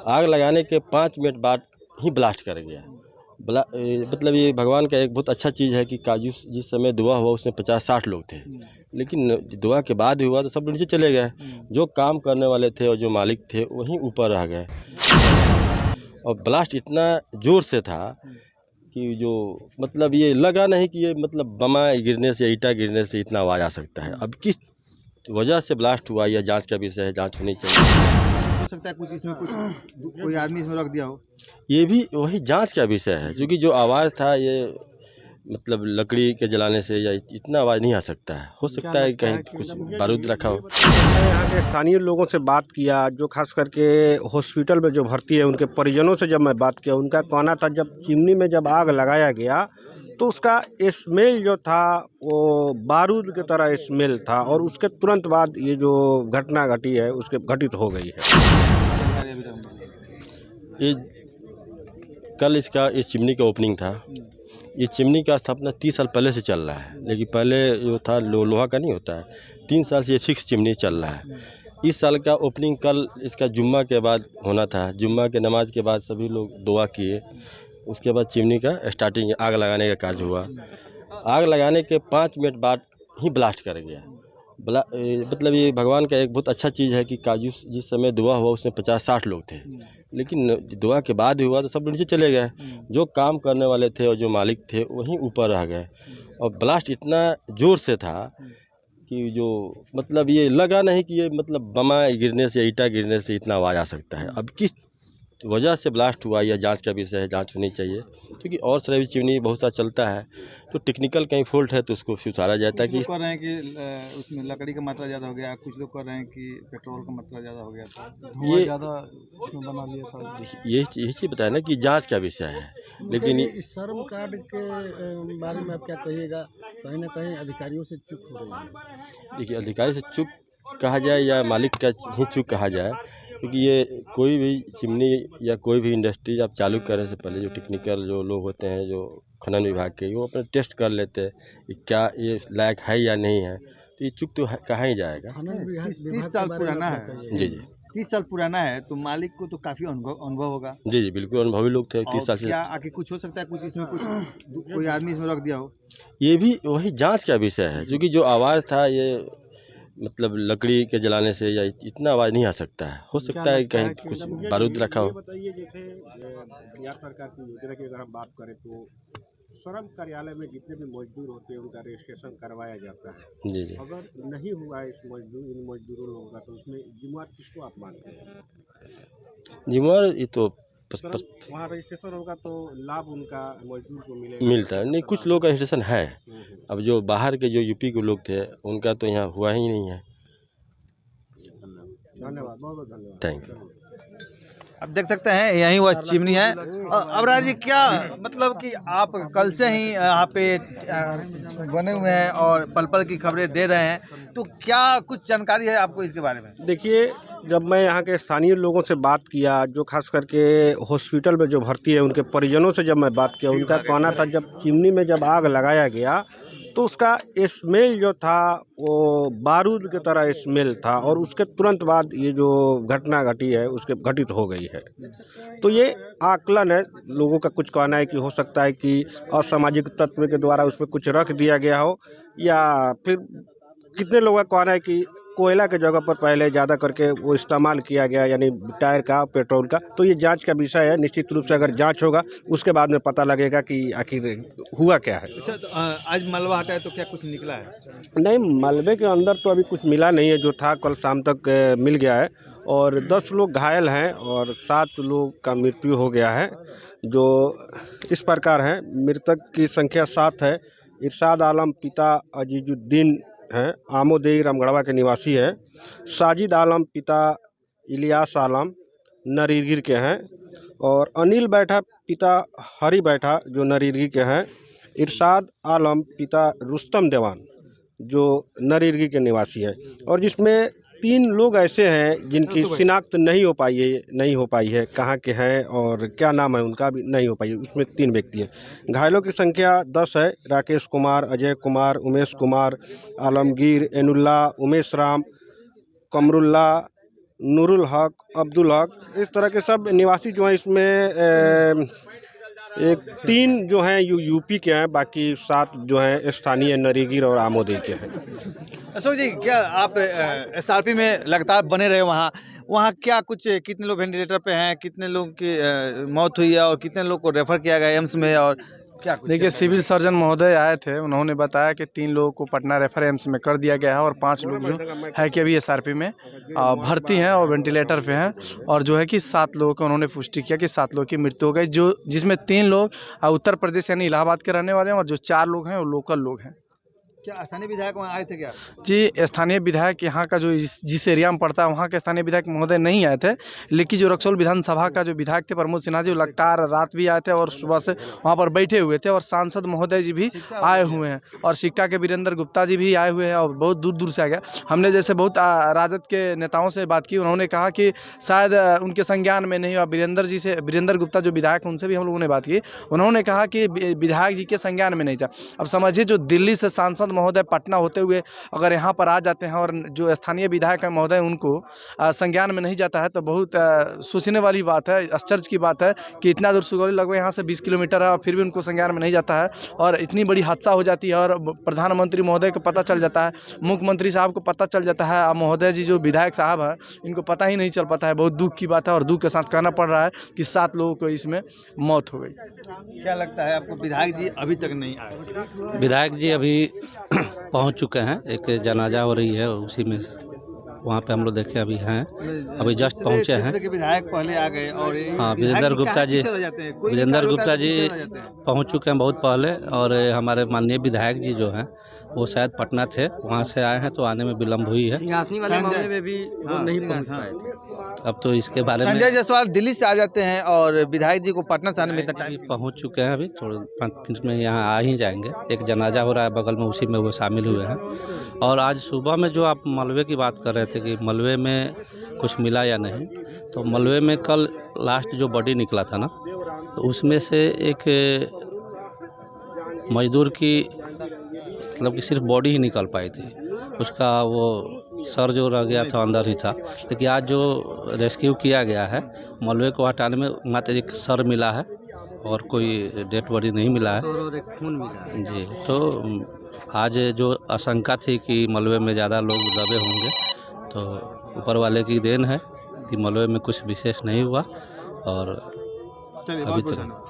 आग लगाने के 5 मिनट बाद ही ब्लास्ट कर गया। मतलब ये भगवान का एक बहुत अच्छा चीज़ है कि जिस समय धुआं हुआ उसमें 50-60 लोग थे, लेकिन धुआं के बाद ही हुआ तो सब नीचे चले गए। जो काम करने वाले थे और जो मालिक थे वहीं ऊपर रह गए। और ब्लास्ट इतना ज़ोर से था कि जो मतलब ये लगा नहीं कि ये मतलब बमा गिरने से, ईंटा गिरने से इतना आवाज़ आ सकता है। अब किस वजह से ब्लास्ट हुआ यह जांच का विषय है, जांच होनी चाहिए। हो सकता है कुछ इसमें कुछ कोई आदमी इसमें रख दिया हो, ये भी वही जांच का विषय है, क्योंकि जो आवाज़ था ये मतलब लकड़ी के जलाने से या इतना आवाज़ नहीं आ सकता है। हो सकता है कहीं कुछ बारूद रखा हो। मैं यहाँ के स्थानीय लोगों से बात किया, जो खास करके हॉस्पिटल में जो भर्ती है उनके परिजनों से जब मैं बात किया, उनका कहना था जब चिमनी में जब आग लगाया गया तो उसका स्मेल जो था वो बारूद की तरह स्मेल था, और उसके तुरंत बाद ये जो घटना घटी है उसके घटित हो गई है। ये कल इस चिमनी का ओपनिंग था। ये चिमनी का स्थापना 30 साल पहले से चल रहा है, लेकिन पहले जो था लोहा का नहीं होता है। 3 साल से ये फिक्स चिमनी चल रहा है। इस साल का ओपनिंग कल इसका जुम्मा के बाद होना था। जुम्मा के नमाज के बाद सभी लोग दुआ किए, उसके बाद चिमनी का स्टार्टिंग आग लगाने का कार्य हुआ। आग लगाने के 5 मिनट बाद ही ब्लास्ट कर गया। मतलब ये भगवान का एक बहुत अच्छा चीज़ है कि जिस समय धुआं हुआ उसमें 50-60 लोग थे, लेकिन धुआं के बाद ही हुआ तो सब नीचे चले गए। जो काम करने वाले थे और जो मालिक थे वहीं ऊपर रह गए। और ब्लास्ट इतना ज़ोर से था कि जो मतलब ये लगा नहीं कि ये मतलब बमा गिरने से, ईंटा गिरने से इतना आवाज़ आ सकता है। अब किस वजह से ब्लास्ट हुआ यह जांच का विषय है, जांच होनी चाहिए। क्योंकि और सभी चिमनी बहुत सा चलता है तो टेक्निकल कहीं फॉल्ट है तो उसको सुधारा जाता है। कि कह रहे हैं कि उसमें लकड़ी का मात्रा ज़्यादा हो गया, कुछ लोग कह रहे हैं कि पेट्रोल का मात्रा ज़्यादा हो गया था, ये ज़्यादा बना लिया था। यही चीज़ बताया ना कि जांच का विषय है। लेकिन इस श्रम कार्ड के बारे में आप क्या कहिएगा? कहीं ना कहीं अधिकारियों से चूक हो रही है। देखिए, अधिकारी से चूक कहा जाए या मालिक का ही चूक कहा जाए, क्योंकि ये कोई भी चिमनी या कोई भी इंडस्ट्री आप चालू करने से पहले जो टेक्निकल जो लोग होते हैं, जो खनन विभाग के, वो अपने टेस्ट कर लेते हैं कि क्या ये लायक है या नहीं है। तो ये चूक तो कहाँ ही जाएगा। 30 साल पुराना है। जी जी 30 साल पुराना है तो मालिक को तो काफ़ी अनुभव होगा। जी जी बिल्कुल अनुभवी लोग थे 30 साल से। क्या आगे कुछ हो सकता है कुछ इसमें कुछ कोई आदमी इसमें रख दिया हो, ये भी वही जांच का विषय है, क्योंकि जो आवाज़ था ये मतलब लकड़ी के जलाने से या इतना आवाज़ नहीं आ सकता है। हो सकता है कहीं कुछ बारूद रखा हो। बताइए, जैसे बिहार सरकार की योजना की अगर हम बात करें तो श्रम कार्यालय में जितने भी मजदूर होते हैं उनका रजिस्ट्रेशन करवाया जाता है। जी जी अगर नहीं हुआ इन मजदूरों लोगों का तो उसमें जिम्मेवार किसको आप मानते हैं? जिम्मेवार ये तो वहाँ रजिस्ट्रेशन होगा तो लाभ उनका मजदूर को मिलता है। नहीं, कुछ लोग का रजिस्ट्रेशन है। अब जो बाहर के जो यूपी के लोग थे उनका तो यहाँ हुआ ही नहीं है। धन्यवाद, बहुत बहुत धन्यवाद। Thank you. अब देख सकते हैं यही वह चिमनी है। अबरार जी, क्या मतलब कि आप कल से ही यहाँ पे बने हुए हैं और पल पल की खबरें दे रहे हैं, तो क्या कुछ जानकारी है आपको इसके बारे में? देखिए, जब मैं यहाँ के स्थानीय लोगों से बात किया, जो खास करके हॉस्पिटल में जो भर्ती है उनके परिजनों से जब मैं बात किया, उनका कहना था जब चिमनी में जब आग लगाया गया तो उसका स्मेल जो था वो बारूद की तरह स्मेल था, और उसके तुरंत बाद ये जो घटना घटी है उसके घटित हो गई है। तो ये आकलन है, लोगों का कुछ कहना है कि हो सकता है कि असामाजिक तत्व के द्वारा उसमें कुछ रख दिया गया हो, या फिर कितने लोगों का कहना है कि कोयला के जगह पर पहले ज़्यादा करके वो इस्तेमाल किया गया, यानी टायर का, पेट्रोल का। तो ये जांच का विषय है। निश्चित रूप से अगर जांच होगा उसके बाद में पता लगेगा कि आखिर हुआ क्या है। अच्छा, तो आज मलबा हटा है तो क्या कुछ निकला है? नहीं, मलबे के अंदर तो अभी कुछ मिला नहीं है। जो था कल शाम तक मिल गया है, और 10 लोग घायल हैं और 7 लोग का मृत्यु हो गया है। जो इस प्रकार है, मृतक की संख्या 7 है। इरशाद आलम पिता अजीजुद्दीन हैं, आमोदेई रामगढ़वा के निवासी है। साजिद आलम पिता इलियास आलम नरीगिर के हैं, और अनिल बैठा पिता हरी बैठा जो नरीगी के हैं। इरशाद आलम पिता रुस्तम देवान जो नरीगी के निवासी है। और जिसमें 3 लोग ऐसे हैं जिनकी शिनाख्त नहीं हो पाई है, कहाँ के हैं और क्या नाम है उनका भी नहीं हो पाई है। उसमें 3 व्यक्ति हैं। घायलों की संख्या 10 है। राकेश कुमार, अजय कुमार, उमेश कुमार, आलमगीर, एनुल्ला, उमेश राम, कमरुल्ला, नूरुल हक, अब्दुल हक, इस तरह के सब निवासी जो हैं इसमें एक 3 जो हैं यूपी के हैं, बाकी 7 जो हैं स्थानीय नरेगिर और आमोदई के हैं। अशोक जी, क्या आप एसआरपी में लगातार बने रहे वहाँ वहाँ क्या कुछ कितने लोग वेंटिलेटर पे हैं, कितने लोग की मौत हुई है और कितने लोग को रेफर किया गया एम्स में, और क्या कुछ देखिए, सिविल सर्जन महोदय आए थे, उन्होंने बताया कि 3 लोगों को पटना रेफर एम्स में कर दिया गया है और 5 लोग जो है कि अभी एसआरपी में भर्ती हैं और वेंटिलेटर पे हैं, और जो है कि 7 लोगों को उन्होंने पुष्टि किया कि 7 लोगों की मृत्यु हो गई, जो जिसमें 3 लोग उत्तर प्रदेश यानी इलाहाबाद के रहने वाले हैं और जो 4 लोग हैं वो लोकल लोग हैं। क्या स्थानीय विधायक वहाँ आए थे क्या? जी, स्थानीय विधायक यहाँ का जो जिस एरिया में पड़ता है वहाँ के स्थानीय विधायक महोदय नहीं आए थे, लेकिन जो रक्सौल विधानसभा का जो विधायक थे प्रमोद सिन्हा जी, वो लगातार रात भी आए थे और सुबह से वहाँ पर बैठे हुए थे, और सांसद महोदय जी भी आए हुए हैं और सिक्टा के वीरेंद्र गुप्ता जी भी आए हुए हैं और बहुत दूर दूर से आ गया। हमने जैसे बहुत राजद के नेताओं से बात की, उन्होंने कहा कि शायद उनके संज्ञान में नहीं हुआ। वीरेंद्र गुप्ता जो विधायक, उनसे भी हम लोगों ने बात की, उन्होंने कहा कि विधायक जी के संज्ञान में नहीं था। अब समझिए, जो दिल्ली से सांसद महोदय पटना होते हुए अगर यहाँ पर आ जाते हैं और जो स्थानीय विधायक है महोदय उनको संज्ञान में नहीं जाता है, तो बहुत सोचने वाली बात है, आश्चर्य की बात है कि इतना दूर सुगौली लगभग यहाँ से 20 किलोमीटर है और फिर भी उनको संज्ञान में नहीं जाता है, और इतनी बड़ी हादसा हो जाती है और प्रधानमंत्री महोदय को पता चल जाता है, मुख्यमंत्री साहब को पता चल जाता है, और महोदय जी जो विधायक साहब हैं इनको पता ही नहीं चल पाता है। बहुत दुख की बात है और दुख के साथ कहना पड़ रहा है कि 7 लोगों को इसमें मौत हो गई। क्या लगता है आपको, विधायक जी अभी तक नहीं आए? विधायक जी अभी पहुंच चुके हैं, एक जनाजा हो रही है उसी में, वहाँ पे हम लोग देखे अभी हैं, अभी जस्ट पहुँचे हैं। विधायक पहले आ गए और हाँ, वीरेंद्र गुप्ता जी पहुँच चुके हैं बहुत पहले, और हमारे माननीय विधायक जी जो हैं वो शायद पटना थे, वहाँ से आए हैं तो आने में विलम्ब हुई है। वाले मामले में भी वो नहीं पहुंच पाए थे। अब तो इसके बारे में संजय जायसवाल दिल्ली से आ जाते हैं और विधायक जी को पटना से आने में इतना टाइम पहुँच चुके हैं, अभी थोड़े 5 मिनट में यहाँ आ ही जाएंगे। एक जनाजा हो रहा है बगल में, उसी में वो शामिल हुए हैं। और आज सुबह में जो आप मलबे की बात कर रहे थे कि मलबे में कुछ मिला या नहीं, तो मलबे में कल लास्ट जो बॉडी निकला था ना, तो उसमें से एक मजदूर की मतलब कि सिर्फ बॉडी ही निकल पाई थी, उसका वो सर जो रह गया था अंदर ही था। लेकिन आज जो रेस्क्यू किया गया है, मलबे को हटाने में मात्र एक सर मिला है और कोई डेड बॉडी नहीं मिला है। खून मिला है जी, तो आज जो आशंका थी कि मलबे में ज़्यादा लोग दबे होंगे, तो ऊपर वाले की देन है कि मलबे में कुछ विशेष नहीं हुआ। और अभी तक